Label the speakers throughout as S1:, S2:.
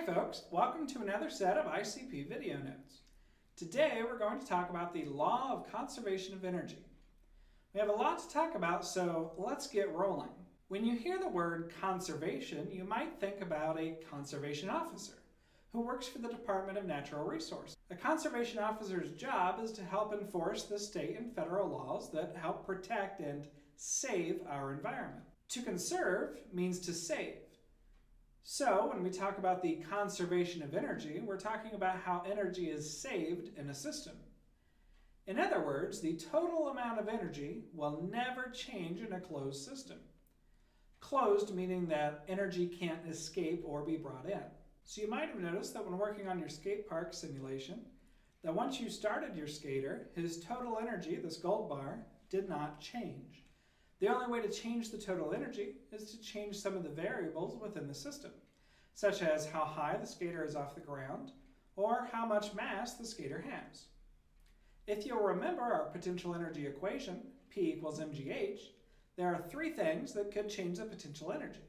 S1: Hey folks, welcome to another set of ICP video notes. Today we're going to talk about the law of conservation of energy. We have a lot to talk about, so let's get rolling. When you hear the word conservation, you might think about a conservation officer who works for the Department of Natural Resources. A conservation officer's job is to help enforce the state and federal laws that help protect and save our environment. To conserve means to save. So when we talk about the conservation of energy, we're talking about how energy is saved in a system. In other words, the total amount of energy will never change in a closed system. Closed meaning that energy can't escape or be brought in. So you might have noticed that when working on your skate park simulation, that once you started your skater, his total energy, this gold bar, did not change. The only way to change the total energy is to change some of the variables within the system, such as how high the skater is off the ground or how much mass the skater has. If you'll remember our potential energy equation, P equals mgh, there are three things that could change the potential energy: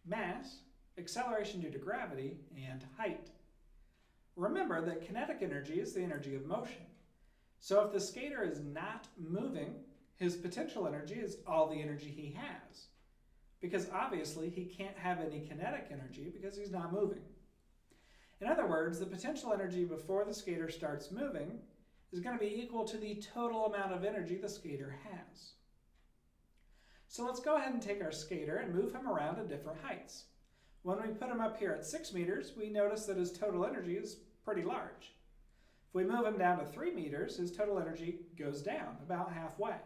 S1: mass, acceleration due to gravity, and height. Remember that kinetic energy is the energy of motion. So if the skater is not moving, his potential energy is all the energy he has, because obviously he can't have any kinetic energy because he's not moving. In other words, the potential energy before the skater starts moving is going to be equal to the total amount of energy the skater has. So let's go ahead and take our skater and move him around at different heights. When we put him up here at 6 meters, we notice that his total energy is pretty large. If we move him down to 3 meters, his total energy goes down about halfway.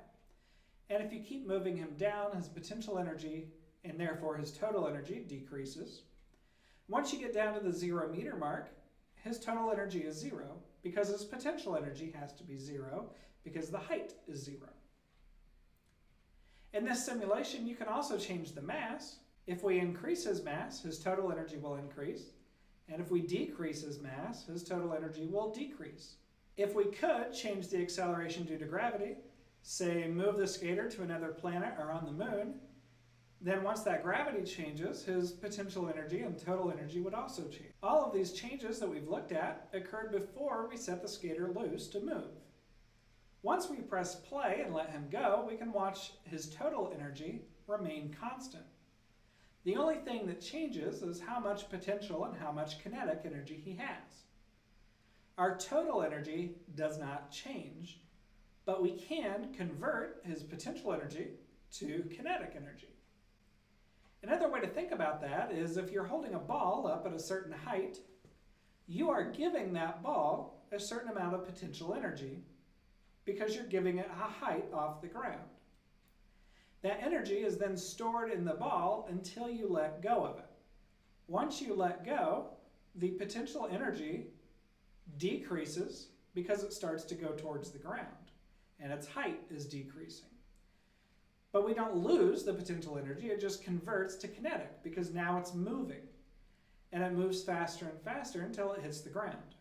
S1: And if you keep moving him down, his potential energy, and therefore his total energy, decreases. Once you get down to the 0 meter mark, his total energy is 0 because his potential energy has to be 0 because the height is 0. In this simulation, you can also change the mass. If we increase his mass, his total energy will increase. And if we decrease his mass, his total energy will decrease. If we could change the acceleration due to gravity, say move the skater to another planet or on the moon, then once that gravity changes, his potential energy and total energy would also change. All of these changes that we've looked at occurred before we set the skater loose to move. Once we press play and let him go, we can watch his total energy remain constant. The only thing that changes is how much potential and how much kinetic energy he has. Our total energy does not change, but we can convert his potential energy to kinetic energy. Another way to think about that is if you're holding a ball up at a certain height, you are giving that ball a certain amount of potential energy because you're giving it a height off the ground. That energy is then stored in the ball until you let go of it. Once you let go, the potential energy decreases because it starts to go towards the ground, and its height is decreasing. But we don't lose the potential energy, it just converts to kinetic because now it's moving, and it moves faster and faster until it hits the ground.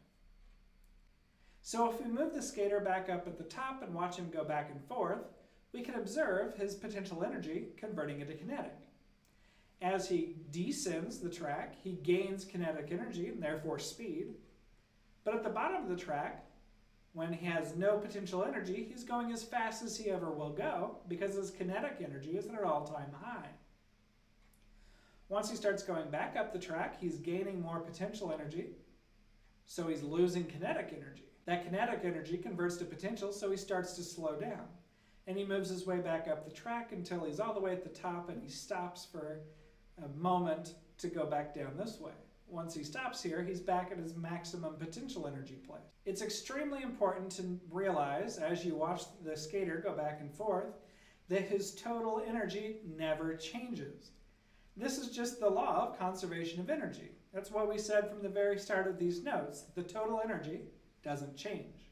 S1: So if we move the skater back up at the top and watch him go back and forth, we can observe his potential energy converting into kinetic. As he descends the track, he gains kinetic energy and therefore speed. But at the bottom of the track, when he has no potential energy, he's going as fast as he ever will go because his kinetic energy is at an all-time high. Once he starts going back up the track, he's gaining more potential energy, so he's losing kinetic energy. That kinetic energy converts to potential, so he starts to slow down. And he moves his way back up the track until he's all the way at the top and he stops for a moment to go back down this way. Once he stops here, he's back at his maximum potential energy place. It's extremely important to realize, as you watch the skater go back and forth, that his total energy never changes. This is just the law of conservation of energy. That's what we said from the very start of these notes. The total energy doesn't change.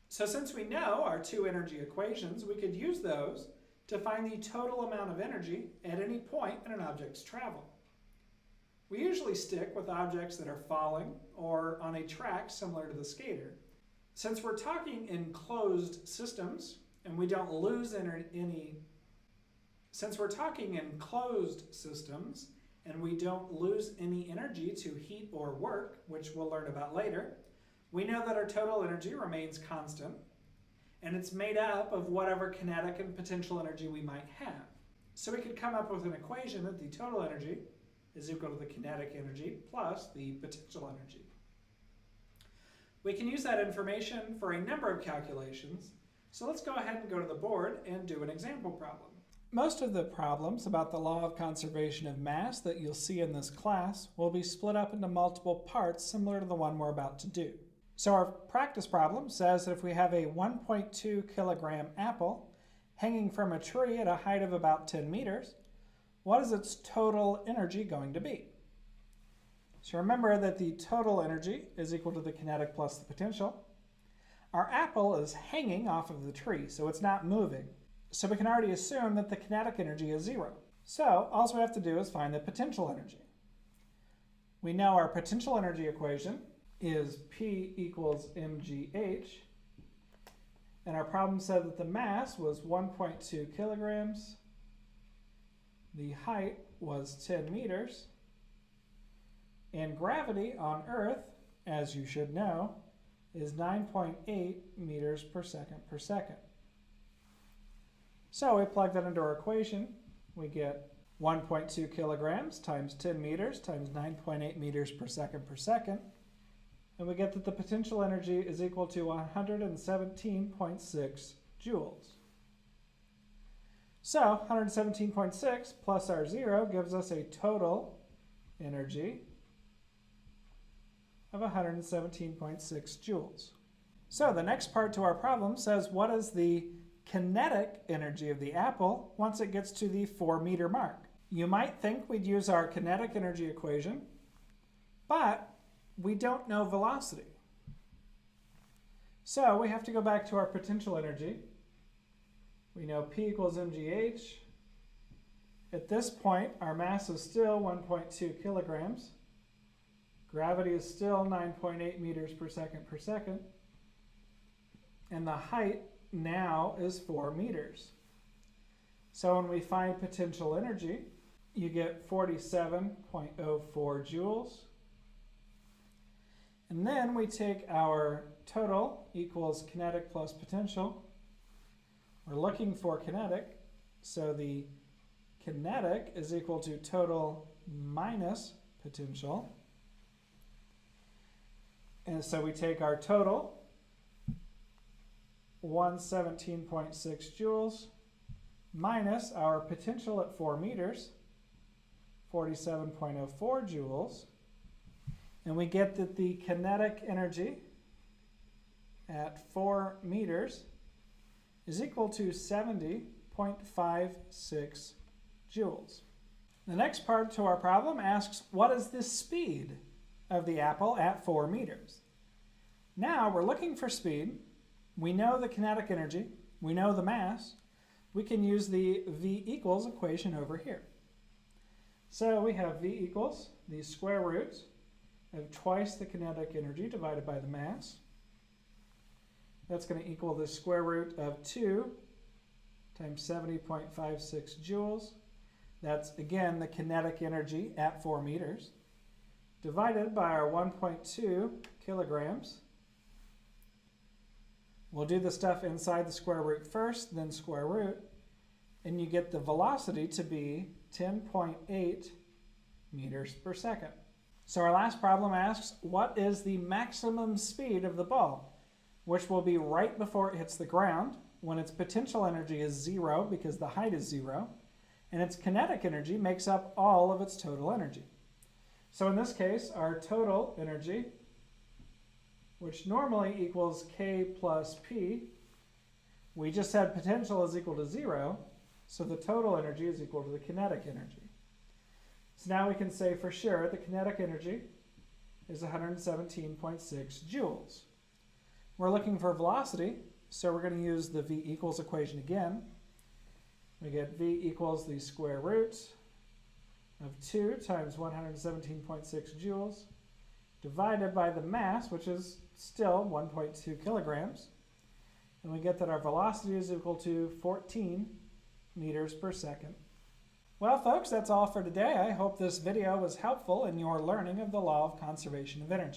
S1: So since we know our two energy equations, we could use those to find the total amount of energy at any point in an object's travel. We usually stick with objects that are falling or on a track similar to the skater. Since we're talking in closed systems and we don't lose and we don't lose any energy to heat or work, which we'll learn about later, we know that our total energy remains constant, and it's made up of whatever kinetic and potential energy we might have. So we could come up with an equation that the total energy is equal to the kinetic energy plus the potential energy. We can use that information for a number of calculations, so let's go ahead and go to the board and do an example problem. Most of the problems about the law of conservation of mass that you'll see in this class will be split up into multiple parts similar to the one we're about to do. So our practice problem says that if we have a 1.2 kilogram apple hanging from a tree at a height of about 10 meters, what is its total energy going to be? So remember that the total energy is equal to the kinetic plus the potential. Our apple is hanging off of the tree, so it's not moving. So we can already assume that the kinetic energy is 0. So all we have to do is find the potential energy. We know our potential energy equation is P equals mgh, and our problem said that the mass was 1.2 kilograms, the height was 10 meters, and gravity on Earth, as you should know, is 9.8 meters per second per second. So we plug that into our equation. We get 1.2 kilograms times 10 meters times 9.8 meters per second. And we get that the potential energy is equal to 117.6 joules. So 117.6 plus our 0 gives us a total energy of 117.6 joules. So the next part to our problem says what is the kinetic energy of the apple once it gets to the 4 meter mark. You might think we'd use our kinetic energy equation, but we don't know velocity. So we have to go back to our potential energy. We know P equals mgh. At this point, our mass is still 1.2 kilograms. Gravity is still 9.8 meters per second. And the height now is 4 meters. So when we find potential energy, you get 47.04 joules. And then we take our total equals kinetic plus potential. We're looking for kinetic, so the kinetic is equal to total minus potential. And so we take our total, 117.6 joules, minus our potential at 4 meters, 47.04 joules, and we get that the kinetic energy at 4 meters is equal to 70.56 joules. The next part to our problem asks, what is the speed of the apple at 4 meters? Now we're looking for speed. We know the kinetic energy. We know the mass. We can use the V equals equation over here. So we have V equals the square root of twice the kinetic energy divided by the mass. That's going to equal the square root of 2 times 70.56 joules. That's, again, the kinetic energy at 4 meters, divided by our 1.2 kilograms. We'll do the stuff inside the square root first, then square root, and you get the velocity to be 10.8 meters per second. So our last problem asks, what is the maximum speed of the ball, which will be right before it hits the ground, when its potential energy is 0 because the height is 0, and its kinetic energy makes up all of its total energy. So in this case, our total energy, which normally equals K plus P, we just said potential is equal to 0, so the total energy is equal to the kinetic energy. So now we can say for sure the kinetic energy is 117.6 joules. We're looking for velocity, so we're going to use the V equals equation again. We get V equals the square root of 2 times 117.6 joules divided by the mass, which is still 1.2 kilograms. And we get that our velocity is equal to 14 meters per second. Well, folks, that's all for today. I hope this video was helpful in your learning of the law of conservation of energy.